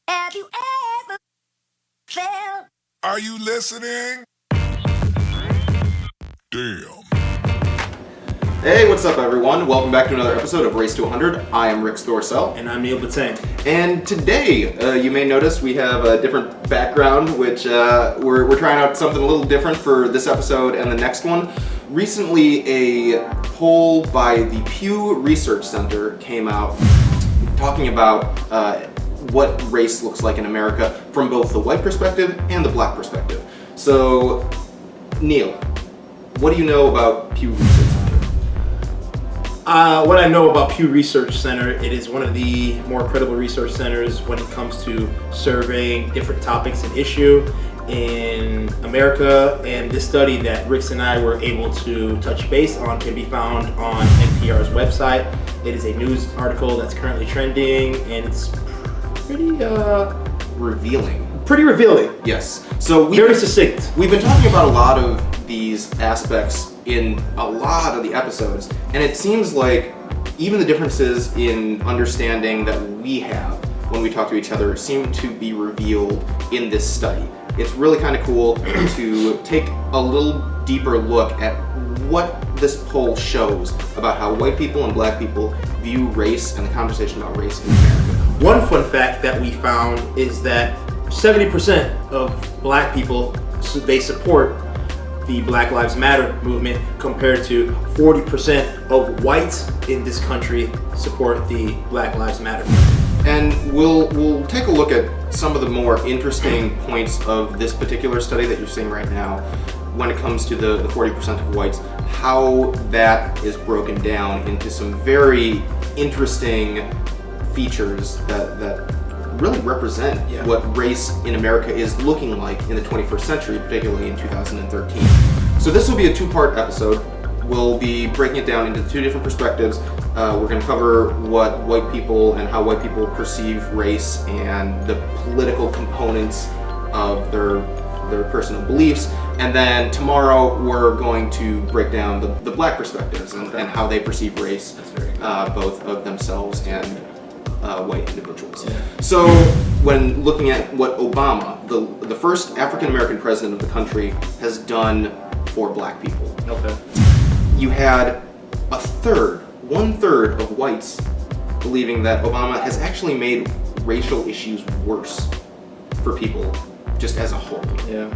Have you ever felt? Are you listening? Damn. Hey, what's up everyone? Welcome back to another episode of Race to 100. I am Rick Storsell. And I'm Neil Batang. And today, you may notice we have a different background, which we're trying out something a little different for this episode and the next one. Recently, a poll by the Pew Research Center came out talking about what race looks like in America from both the white perspective and the black perspective. So, Neil, what do you know about Pew Research Center? What I know about Pew Research Center, it is one of the more credible research centers when it comes to surveying different topics and issue in America. And this study that Rick and I were able to touch base on can be found on NPR's website. It is a news article that's currently trending, and it's pretty Revealing. Pretty revealing. Yes. So Very succinct. We've been talking about a lot of these aspects in a lot of the episodes, and it seems like even the differences in understanding that we have when we talk to each other seem to be revealed in this study. It's really kind of cool to take a little deeper look at what this poll shows about how white people and black people view race and the conversation about race in America. One fun fact that we found is that 70% of black people, they support the Black Lives Matter movement, compared to 40% of whites in this country support the Black Lives Matter movement. And we'll take a look at some of the more interesting points of this particular study that you're seeing right now when it comes to the 40% of whites, how that is broken down into some very interesting features that really represent what race in America is looking like in the 21st century, particularly in 2013. So this will be a two-part episode. We'll be breaking it down into two different perspectives. We're going to cover what white people and how white people perceive race and the political components of their personal beliefs. And then tomorrow we're going to break down the black perspectives and how they perceive race, both of themselves and white individuals. Yeah. So when looking at what Obama, the first African American president of the country, has done for black people, you had one third of whites believing that Obama has actually made racial issues worse for people just as a whole. Yeah.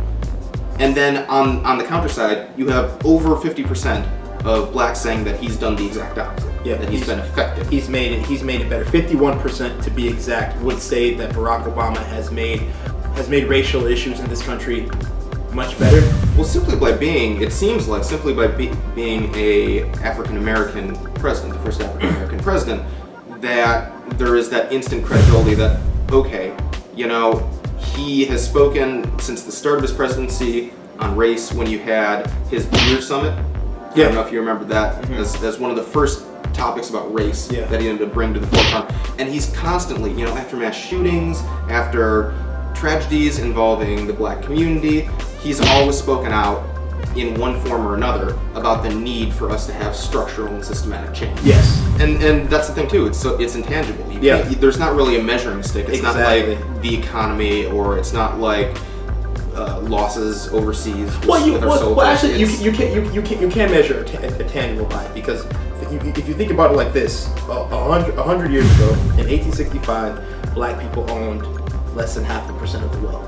And then on the counter side, you have over 50% of blacks saying that he's done the exact opposite. Yeah, that he's been effective. He's made it better. 51% to be exact would say that Barack Obama has made racial issues in this country much better. Well, simply by being a African American president, the first African American president, that there is that instant credibility that, okay, he has spoken since the start of his presidency on race when you had his beer summit. I don't know if you remember that as one of the first topics about race that he ended up bringing to the forefront. And he's constantly, after mass shootings, after tragedies involving the black community, he's always spoken out in one form or another about the need for us to have structural and systematic change. Yes. And that's the thing too, it's intangible. There's not really a measuring stick. It's not like the economy, or it's not like losses overseas. Actually, you can't measure a tangible by it, because if you think about it like this, 100 years ago, in 1865, black people owned less than 0.5% of the wealth.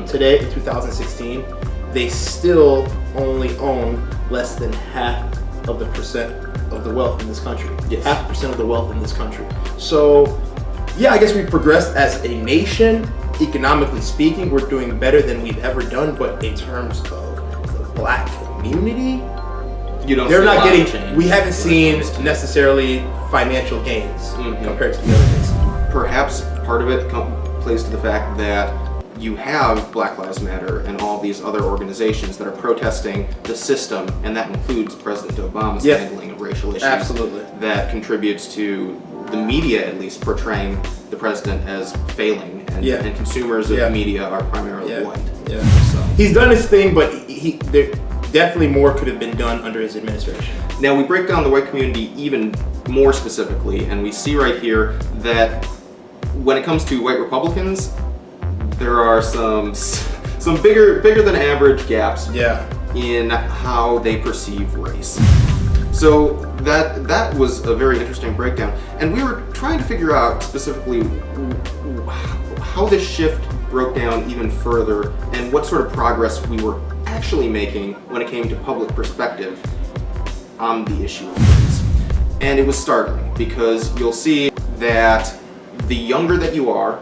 Today, in 2016, they still only own less than 0.5% of the wealth in this country. Yes. 0.5% of the wealth in this country. So, I guess we've progressed as a nation. Economically speaking, we're doing better than we've ever done, but in terms of the black community, we haven't seen necessarily financial gains compared to the other cases. Perhaps part of it plays to the fact that you have Black Lives Matter and all these other organizations that are protesting the system, and that includes President Obama's handling of racial issues. Absolutely. That contributes to the media, at least, portraying the president as failing, and consumers of media are primarily white. Yeah. So. He's done his thing, but there definitely more could have been done under his administration. Now we break down the white community even more specifically, and we see right here that when it comes to white Republicans, there are some bigger than average gaps in how they perceive race. So that was a very interesting breakdown, and we were trying to figure out specifically how this shift broke down even further and what sort of progress we were actually making when it came to public perspective on the issue of race. And it was startling because you'll see that the younger that you are,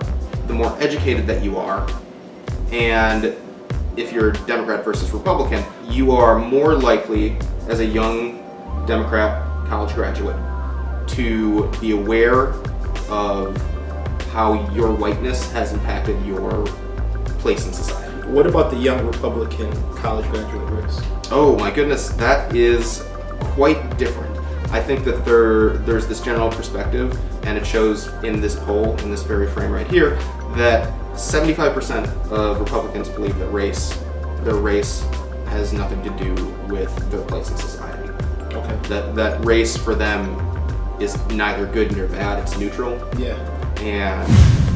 the more educated that you are, and if you're Democrat versus Republican, you are more likely as a young Democrat college graduate to be aware of how your whiteness has impacted your place in society. What about the young Republican college graduate race? Oh my goodness, that is quite different. I think that there's this general perspective, and it shows in this poll, in this very frame right here, that 75% of Republicans believe that their race has nothing to do with their place in society. Okay. That race for them is neither good nor bad, it's neutral. Yeah. And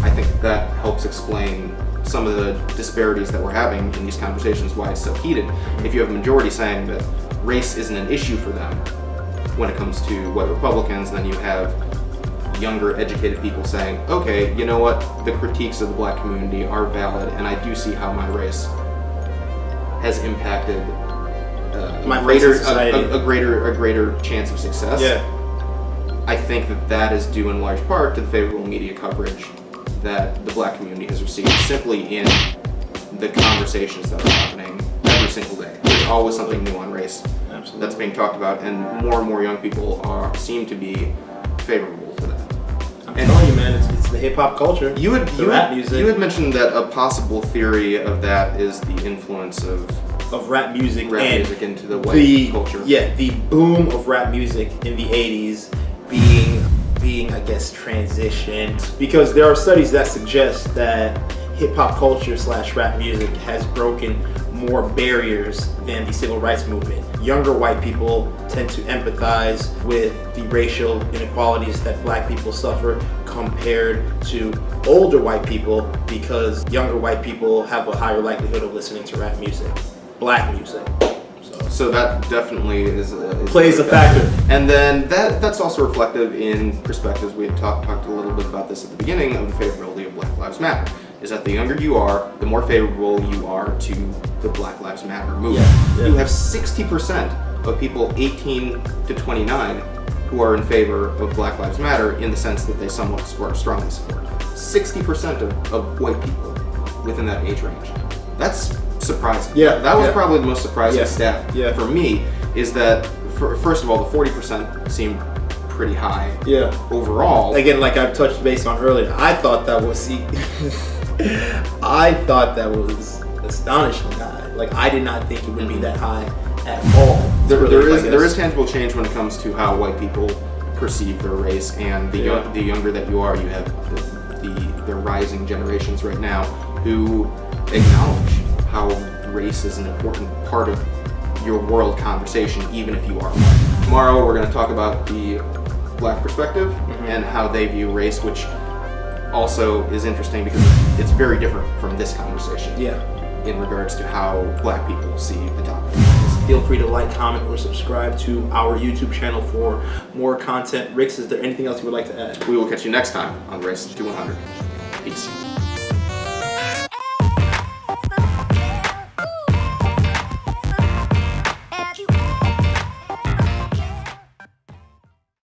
I think that helps explain some of the disparities that we're having in these conversations, why it's so heated. If you have a majority saying that race isn't an issue for them when it comes to white Republicans, then you have younger educated people saying, okay, you know what, the critiques of the black community are valid, and I do see how my race has impacted my greater a greater chance of success. Yeah. I think that is due in large part to the favorable media coverage that the black community has received simply in the conversations that are happening every single day. There's always something new on race that's being talked about, and more young people seem to be favorable to that. I'm telling you, man, it's the hip hop culture. Rap music. You had mentioned that a possible theory of that is the influence of rap music into the white culture. Yeah, the boom of rap music in the 80s being I guess transitioned, because there are studies that suggest that hip hop culture / rap music has broken more barriers than the civil rights movement. Younger white people tend to empathize with the racial inequalities that black people suffer compared to older white people, because younger white people have a higher likelihood of listening to rap music, black music. So that definitely plays a factor. And then that's also reflective in perspectives. We had talked a little bit about this at the beginning of the favorability of Black Lives Matter, is that the younger you are, the more favorable you are to the Black Lives Matter movement. Yeah. You have 60% of people 18 to 29 who are in favor of Black Lives Matter in the sense that they somewhat strongly support. 60% of white people within that age range. That's surprising. Yeah, that was probably the most surprising stat for me, is that first of all, the 40% seemed pretty high. Yeah. Overall. Again, like I touched base on earlier, I thought that was astonishingly high. Like, I did not think it would be that high at all. There is tangible change when it comes to how white people perceive their race, and the younger that you are, you have the rising generations right now who acknowledge how race is an important part of your world conversation, even if you are white. Tomorrow we're going to talk about the black perspective and how they view race, which also is interesting because it's very different from this conversation. Yeah. In regards to how black people see the topic. Feel free to like, comment, or subscribe to our YouTube channel for more content. Rix, is there anything else you would like to add? We will catch you next time on Race to 100. Peace.